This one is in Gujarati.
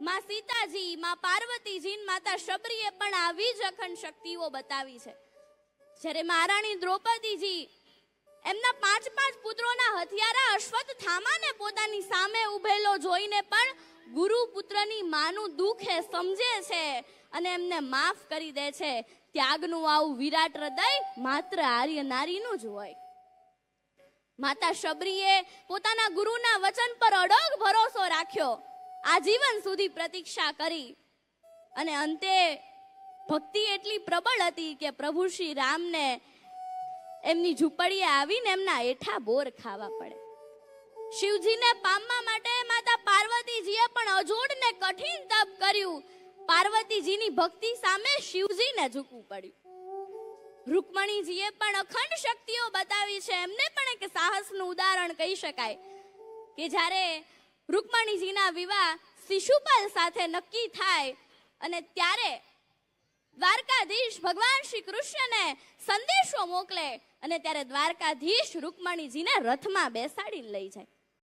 માં સીતાજી, માં પાર્વતીજી, માતા શબરીએ પણ આવી જ અખંડ શક્તિઓ બતાવી છે. જ્યારે મહારાણી દ્રૌપદીજી એમના 5 પુત્રોના હથિયારા અશ્વત્થામાને પોતાની સામે ઉભેલો જોઈને પણ ગુરુ પુત્રની માનું દુઃખ સમજે છે અને એમને માફ કરી દે છે. ત્યાગનું આવું વિરાટ હૃદય માત્ર આર્ય નારીનું જ હોય. માતા શબરીએ પોતાના ગુરુના વચન પર અડગ ભરોસો રાખ્યો, આજીવન સુધી પ્રતીક્ષા કરી અને અંતે ભક્તિ એટલી પ્રબળ હતી કે પ્રભુ શ્રી રામને એમની ઝૂંપડીએ આવીને એમના એઠા બોર ખાવા પડે. શિવજીને પામવા માટે માતા પાર્વતીજીએ પણ અજોડ ને કઠિન તપ કર્યું. પાર્વતીજીની ભક્તિ સામે શિવજીને ઝૂકવું પડ્યું. રૂકમણીજીએ પણ અખંડ શક્તિઓ બતાવી છે. એમને પણ એક સાહસનું ઉદાહરણ કહી શકાય કે જ્યારે રૂકમણીજીના વિવાહ શિશુપાલ સાથે નક્કી થાય અને ત્યારે દ્વારકાધીશ ભગવાન શ્રી કૃષ્ણને સંદેશો મોકલે અને ત્યારે દ્વારકાધીશ રૂકમણીજીને રથમાં બેસાડીને લઈ જાય.